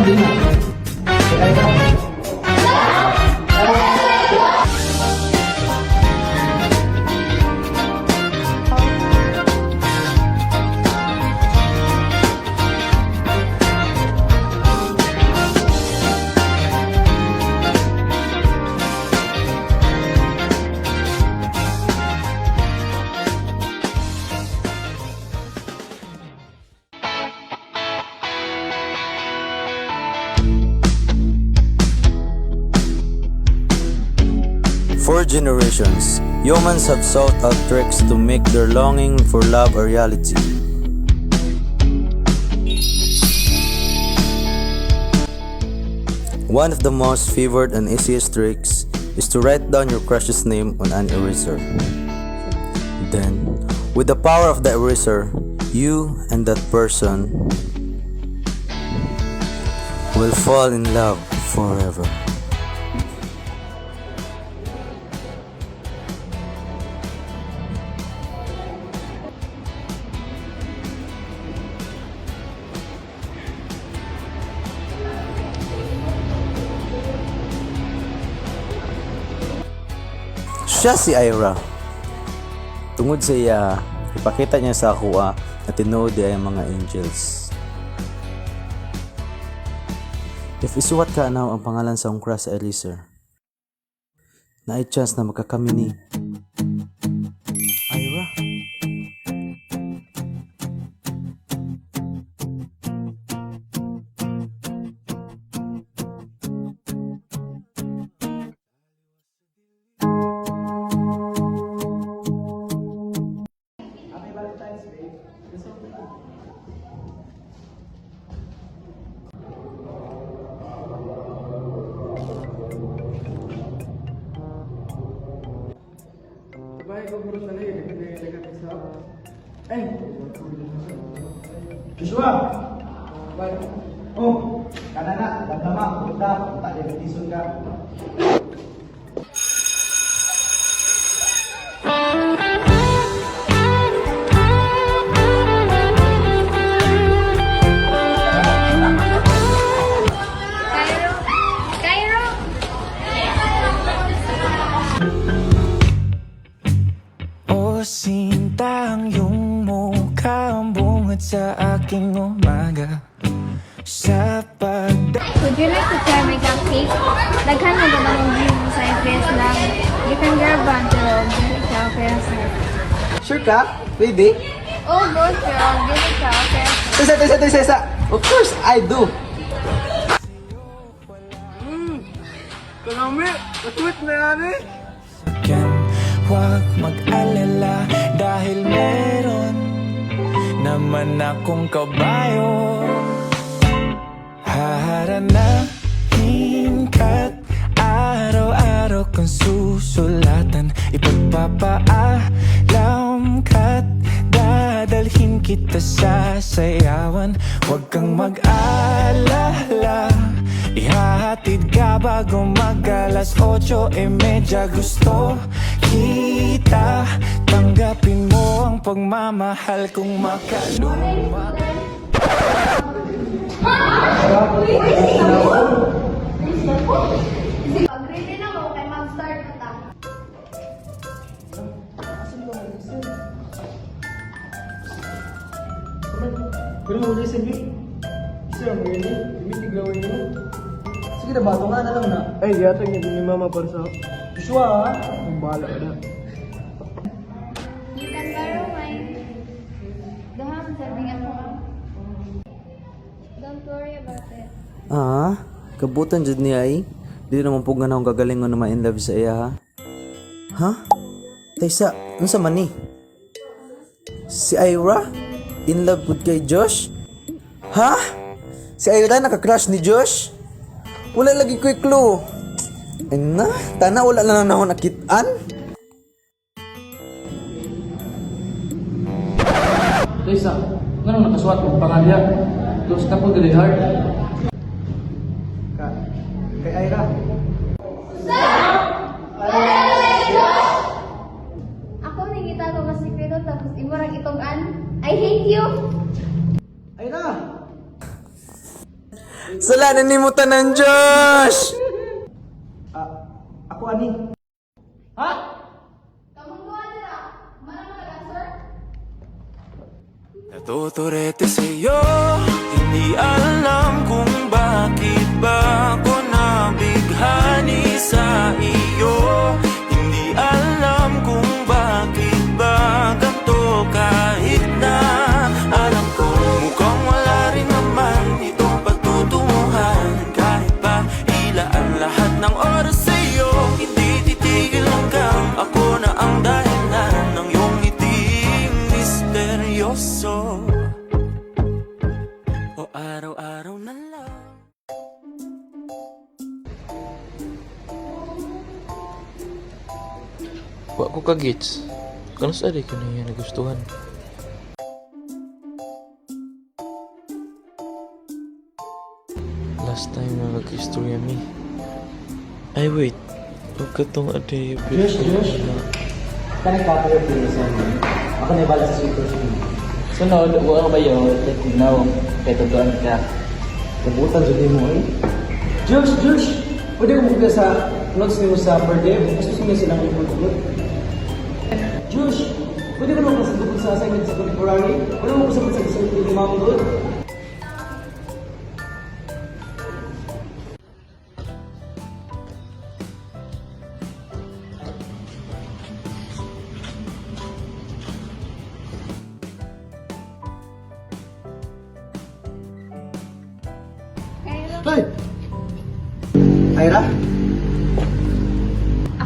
din na. Kaya ito. For generations, humans have sought out tricks to make their longing for love a reality. One of the most favored and easiest tricks is to write down your crush's name on an eraser. Then, with the power of the eraser, you and that person will fall in love forever. Siya si Ira. Tungod sa iya, ipakita niya sa ako na tinuod ay mga angels. If isuwat ka na ang pangalan sa akong crush sa Eliezer, na ay chance na magkakami ni Ira. Baik, kau urus sana ya, dekat pisau. Joshua. Baik. Oh, kadang-kadang lama, udah tak ada tisun kan. Sinta, ang iyong mukha ang bungad sa aking umaga. Sa Would you like to try my cupcake? Daghan na ba ng view sa press lang? You can grab one pero sa press. Sure ka? Pwede? Oh, good girl. Give it sa press. Tesa. Of course, I do. Kalami, matwit na yan eh. yan, huwag mag-alala dahil meron naman akong kabayo. Haharanahin ka't araw-araw kang susulatan. Ipagpapaalam ka't dadalhin kita sa sayawan. Huwag kang mag-alala, ihahatid ka bago mag-alas 8:30. Gusto kita, tanggapin mo ang pagmamahal kong makaluma. Pag-ready na mo, kay mag-start na ta. Pero ulit sabi, isa ang mga yun, imitiglawan nyo. Sige na, bato nga na lang na. Ay, yata niya din ni Mama para sa Joshua, ha? Ang bahala ka na. You can borrow mine. Daham, serving ako. Don't worry about it. Kabutan jud niya ay. Di naman pug nga na akong gagalingon na ma-in love sa iya ha. Ha? Taysa, unsa man ni? Si Ira? In love pud kay Josh? Ha? Si Ira naka-crush ni Josh? Wala lagi ko'y clue. Ay na, tana wala lang na ako nakitaan. Tessa, ganun nakasuat mo pangalya. Terus ka po dili hard. Kay Ira. Ako nangita ko mas sikreto tapos imo ra gitugan. I hate you. Ira! Sala na ni mo tanan, Josh! Ako ani. Ha? Natuturete sa'yo, hindi alam kung bakit ba ako nabighani sa iyo. Hindi alam kung bakit ba ganito kahit na alam ko mukhang wala rin naman itong pagtutunguhan. Kahit pa ilaan lahat ng oras sa'yo, hindi titigil hanggang ako na ang dahilan ng iyong ngiting misteryoso. O araw-araw na lang. Wa ko kagits. Kano sa ko niya nagustuhan. Last time na nag-istorya mi. Ay wait. Huwag ka tong aday. Josh. Kanang copy of the lesson. Ako na ibala sa super screen. Sunod, huwag ba yun? Let me know. Kaya tutuan ka. Kabutan sa mo eh. Josh! Pwede ko muna sa notes niyo sa per day. Mas gusto niya silang improvement. Josh! Pwede ko naman kasagot sa assignment sa contemporary. Pwede mo kasagot sa assignment ni Ma'am Good. Kaya Hey! Ira?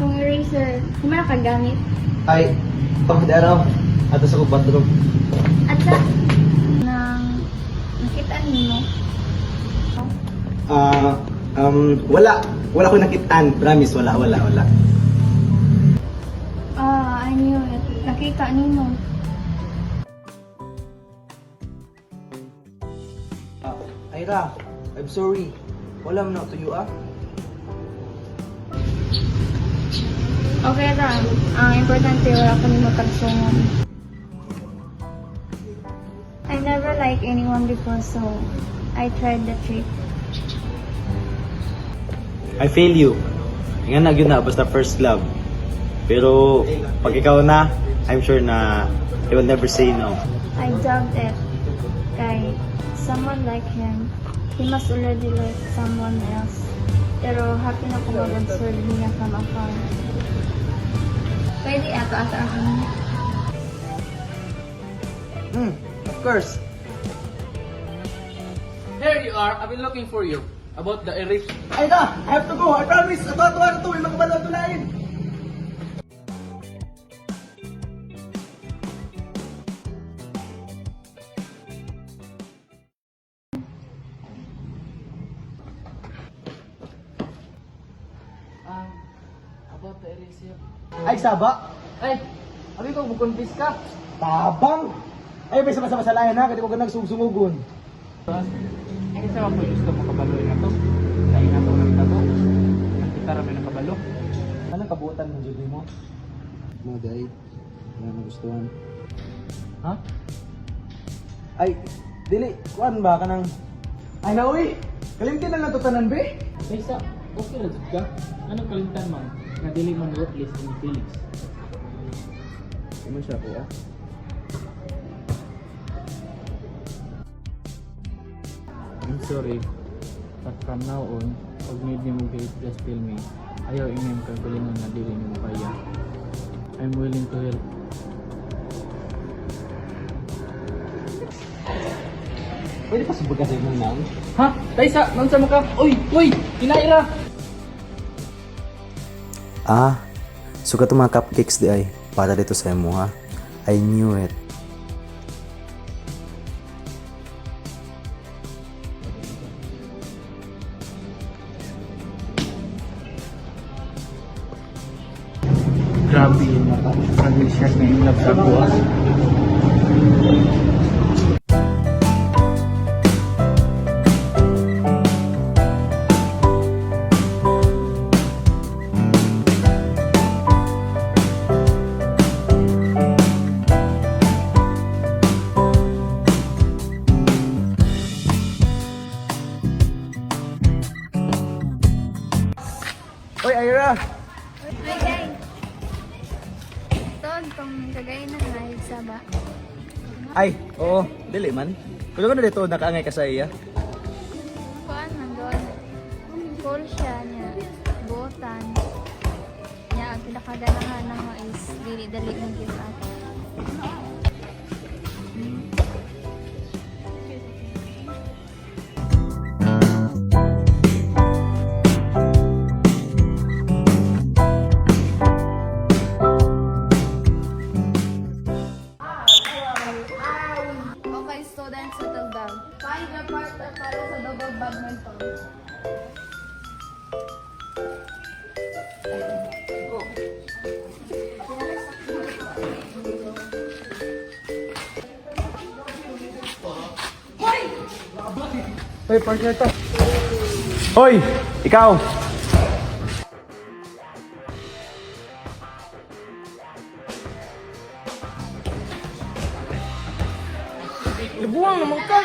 akong eraser, hindi mo nakagamit. Ay, pagdaraw. Ato sa bathroom. At sa nang nakita mo, Wala ko nakitaan. Promise, wala. I knew it. Nakita mo. Ira, I'm sorry. Wala mo na to you, ah. Okay ra. Ang importante wala ko nimo tagsungon. I never liked anyone before, so I tried the trick. I fail you. Nga na yun na, basta first love. Pero pag ikaw na, I'm sure na he will never say no. I doubted it. Kay someone like him, he must already like someone else. Pero happy na ko mag-observe niya from afar. Pwede ato ako. Of course. Here you are. I've been looking for you. About the erase. Ira, I have to go. I promise. Ato na to. May mga bala lain. About the erase. Ay, saba. Ay, abi ko mukonfis ka. Tabang. Ay, may sama-sama sa layan ha. Kasi ko ganang sumugun. Ay, sa mga gusto mo kabalo na to. Dahil na to ng tago. Nakita rin ng kabalo. Anong kabuutan mo, Judy mo? Mo, day. Wala nagustuhan. Ha? Ay, dili. Kuan ba ka nang... Ay, nauwi. Kalimtin na lang to tanan, be. Kaysa, okay lang jud ka. Anong kalimtan man? Nga dili man worthless ni Felix. Ano siya, kuya? I'm sorry. But from now on, pag need ni mo guys, just tell me. Ayaw ingay kagalingan na dili ni mo kaya. I'm willing to help. Pwede pa subag kasi mong nang? Ha? Taysa, nang sa ka? Uy! Inaira! So ka mga cupcakes di ay. Para dito sa imo ha. I knew it. Grabe yun. Nag-share na yung love sa buwan. Ira. Hi guys! Ito, itong kagaya ng live sa ba? Ay, oo, dili man. Kuno ko na dito nakaangay ka sa iya. Kuan man doon. Cool siya niya. Buotan. Niya, ang pinakaganahan ng mga is dili-dali ng give up. Okay, students, settle down. Find your partner para sa double badminton. Hoy, partner to. Hoy! Ikaw! Libuang naman ka.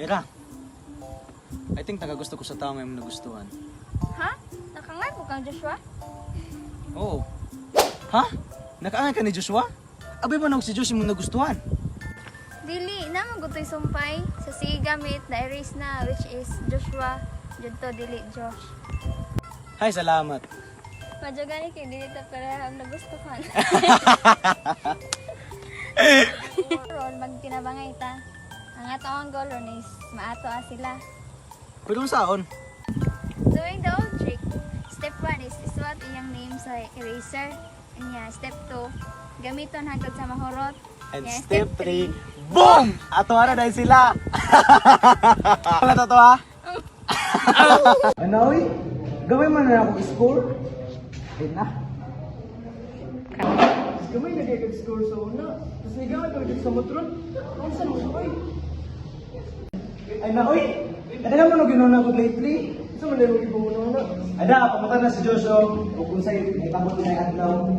Ira. I think taga gusto ko sa tao ngayon nagustuhan. Ha? Nakangay po kang Joshua? Oo. Ha? Nakaangay ka ni Joshua? Abay ba nang si Josh mo nagustuhan? Dili, naman gutoy sumpay. Sa sige gamit na erase na, which is Joshua. Dito dili, Josh. Hay, salamat. Madyo gani kay dili ta parehang nagustuhan. Ron, magtinabangay ta. Ang ato ang goal ron is maato sila. Pero saon? Doing the old trick. Step 1 is isuot iyang name sa eraser. And yeah, step 2, gamiton hangtod sa mahurot. And Yeah, step 3, boom! Ato ara dahil sila. Wala to ha? Ano, oy? Gawin man na ako score. Ay na. Gamay na kayo score sa una. Tapos nagawin kami sa motron. Ang saan mo siya, oy? Ay na, oy! Ano naman ang ginuna ko lately? Saan mo na yung ibang na? Ada, pamunta na si Joshua. O kung sa'yo, may tamot na yung adlaw.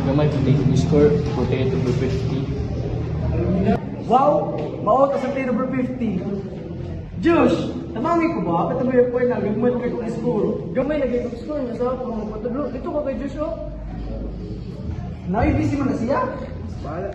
Gamay to take the score, protect to 50. Wow! Mao ka sa play number 50. Josh! Namami ko ba? Pati mo yung point na gamay na kayo score. Gamay na kayo score. Nasa ako mga patadlo. Dito ka kay Josh, oh. Na-busy mo na siya? Bahala.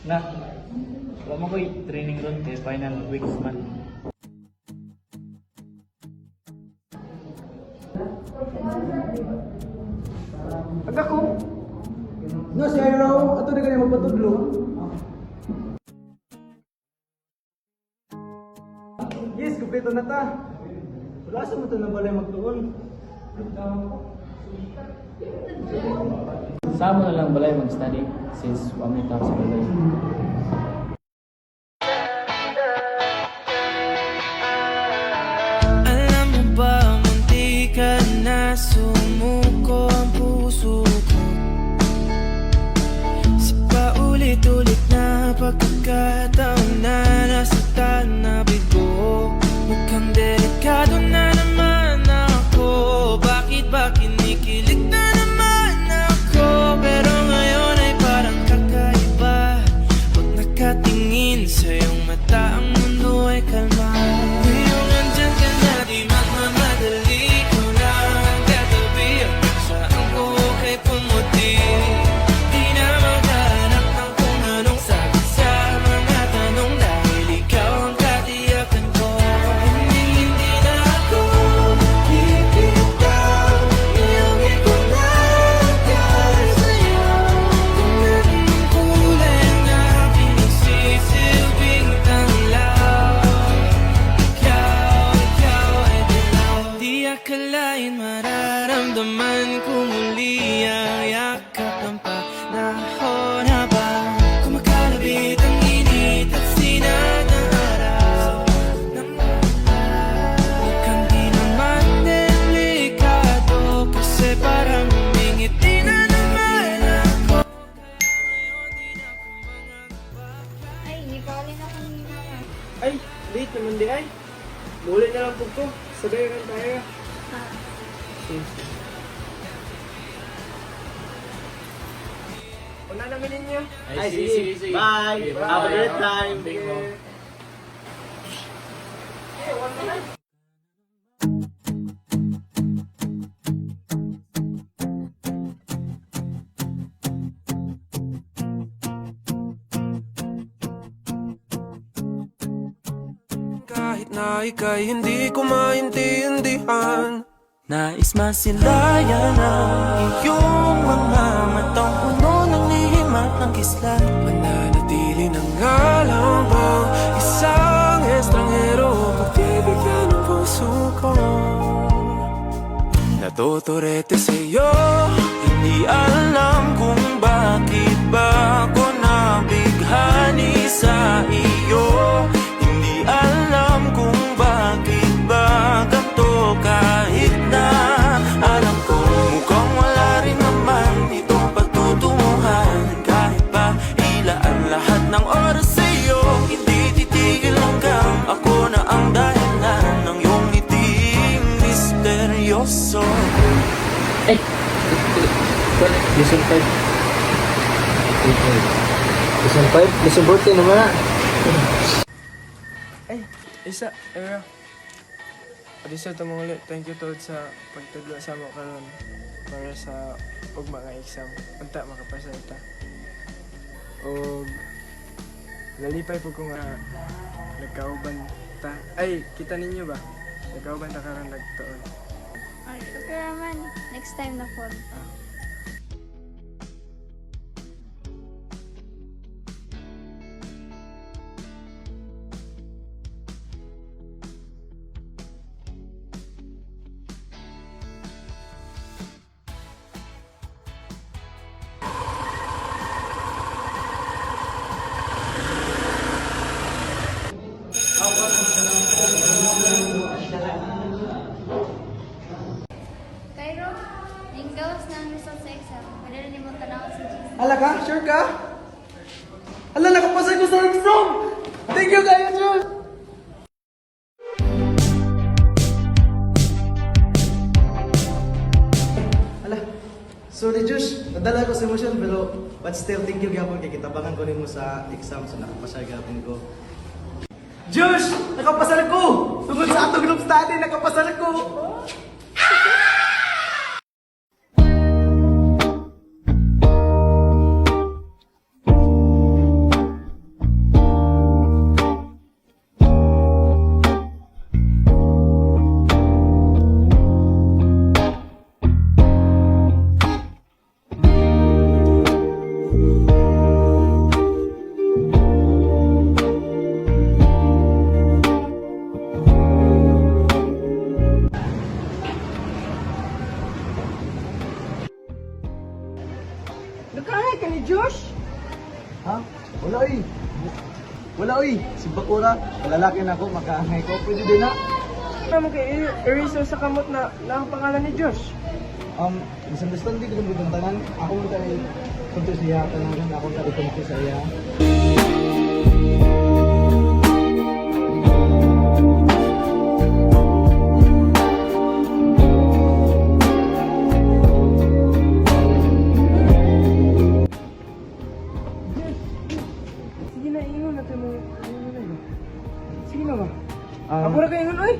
Na, wala mo ko'y training ron kay final weeks man. Aga ko. No, si Iraw. Ato na ganyan magpatudlo. Yes, kumpleto na ta. Wala sa mo ito na balay magtuon. Sama na lang balay mag-study since wami tao sa balay. Alam mo ba, munti ka na sumuko ang puso ko. Sa paulit-ulit na pagkakataon na nasaktan na bigo. Mukhang delikado na naman ako. Bakit ba kinikilig na naman ako? Pero ngayon ay parang kakaiba. Pag nakatingin sa iyong mata, ang mundo ay kalma. Ngayong andyan ka na, di magmamadali. Ikaw na ang katabi. Ang saan ko kay pumuti. Di na maghanap ng kung anong sabi sa mga tanong. Dahil ikaw ang katiyakan ko. Hindi ko. Sabayan tayo. Una namin ninyo. Ay, sige. Bye. Have a great time. Kahit na ika'y hindi ko maintindihan, nais masilayan ang iyong mga matang puno ng lihim at ng kislan. Mananatili na nga lang bang isang estranghero pagbibigyan ng puso ko. Natuturete sa'yo, hindi alam kung bakit ba ako nabighani sa iyo. Hindi alam kung bakit ba ganito kahit na alam ko mukhang wala rin naman itong pagtutunguhan. Kahit pa ilaan lahat ng oras sa'yo, hindi titigil hanggang ako na ang dahilan ng iyong ngiting misteryoso. Lesson 5. Lesson 5? Lesson 14 naman na. Isa, era. Adisa ito mga ulit. Thank you tawad sa pagtudlo sa mo karon para sa og mga exam. Unta makapasa ta. O nalipay po ko nga nagkauban ta. Ay, kita ninyo ba? Nagkauban ta karon nagtuon. Okay naman. Next time na po. Cairo, yung gawas na ang result sa exam. Pwede rin mo tanaw sa GC. Ala ka? Sure ka? Ala, nakapasay ko sa exam! Thank you kayo, Jules! Ala, sorry Josh, nadala ko sa emosyon pero but still thank you gapon kay kitabangan ko nimo sa exam sa nakapasay gapon ko. Josh, nakapasal ko! Tungod sa atong group study, nakapasal ko! Nakahay ka ni Josh? Ha? Wala oy. Wala oy. Si Bakura, lalaki na ako, makaangay ko. Pwede din na. Ano mo kay eraser sa kamot na nakapangalan ni Josh? Misunderstanding ko ng tangan. Ako mo tayo kunto siya, tanangan ako tayo kunto sa iya. Sige na, ingon natin mo. Sige na ba? Ako na kayo ingon, oy!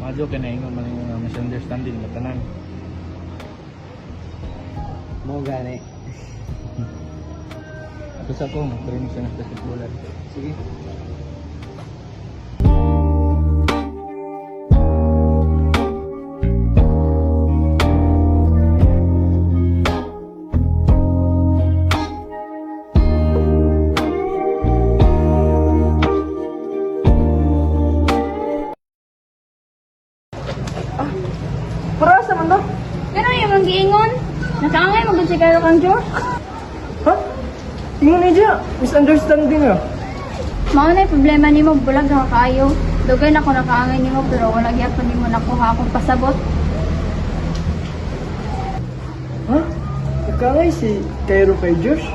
Madyo ka na ingon man yung misunderstanding na tanan. Mo gani. Ato sa ko, magkaroon sa nagtasikbulan. Sige. Para sa man daw? Ganun yung mga giingon. Nakaangay mo si Cairo kang Josh. Ha? Ingon na may dya. Misunderstanding ah. Mao na yung problema nimo, bulag ka kaayo. Dugay na ko nakaangay nimo pero wala gyapon nimo nakuha akong pasabot. Ha? Nakaangay si Cairo kay Josh?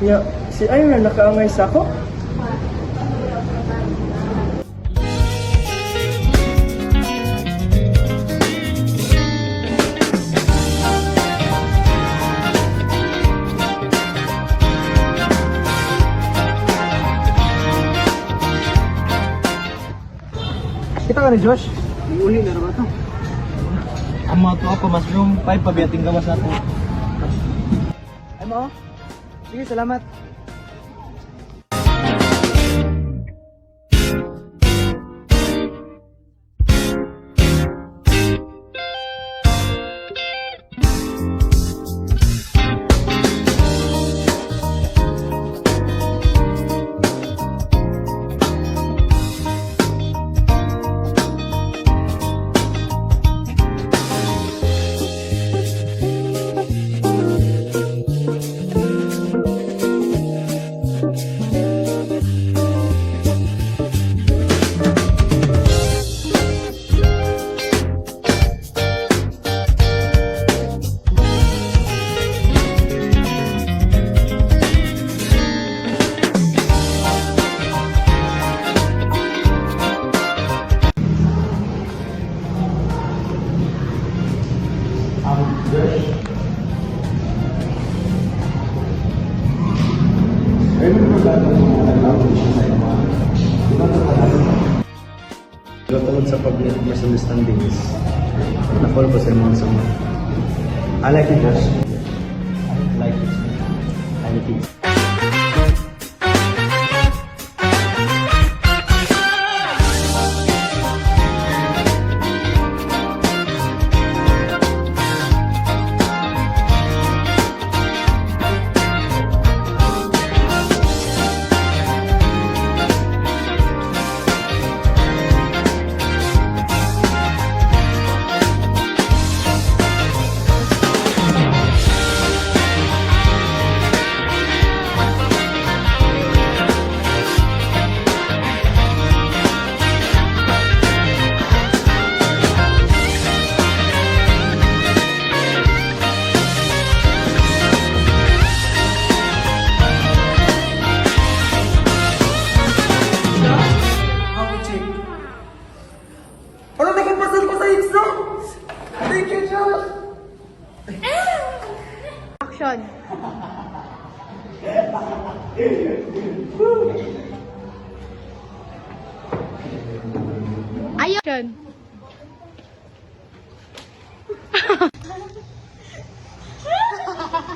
Ya, si Ira nakaangay sa ako? Kita ka ni Josh? May uli na naman ito. Ang mga to ako, mas room 5 pabiyating gawas na to. Ay mo? Sige, salamat. Tungkol sa public misunderstandings, na-follow ko sa mga sama. I like it, Josh. I like it. I like it. Ano na pasal ko sa Insta? Thank you, Josh! Action. Action.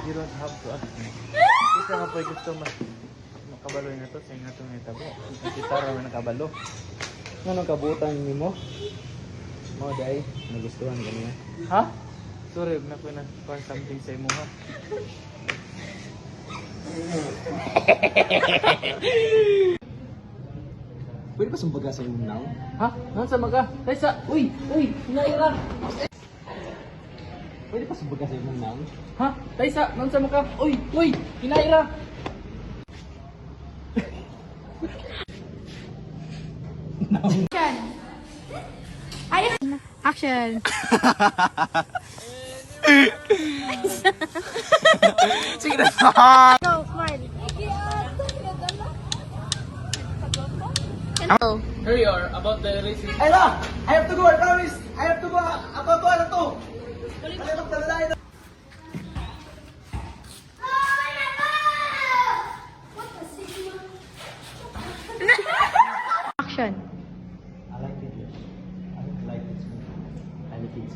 You don't have to ask me. Isa nga po gusto makabalo na to sa nga itong itabo. Kita raman nakabalo. Anong kabutan ni mo? Mo dai, nagustuhan ka niya. Ha? Sorry, na ko na something sa imo ha. Pwede ba sumbaga sa iyong now? Ha? Nasa maga? Taysa! Uy! Uy! Hinaira! Pwede ba sumbaga sa iyong now? Ha? Taysa! Nasa maga? Uy! Uy! Hinaira! Action. Sige na. Go, smile. Hello. Here you are, about the racing. Ayla! I have to go, I promise! I have to go! Ako na to! Ano talalain na? Action. I like it, Josh. I like it. I like it.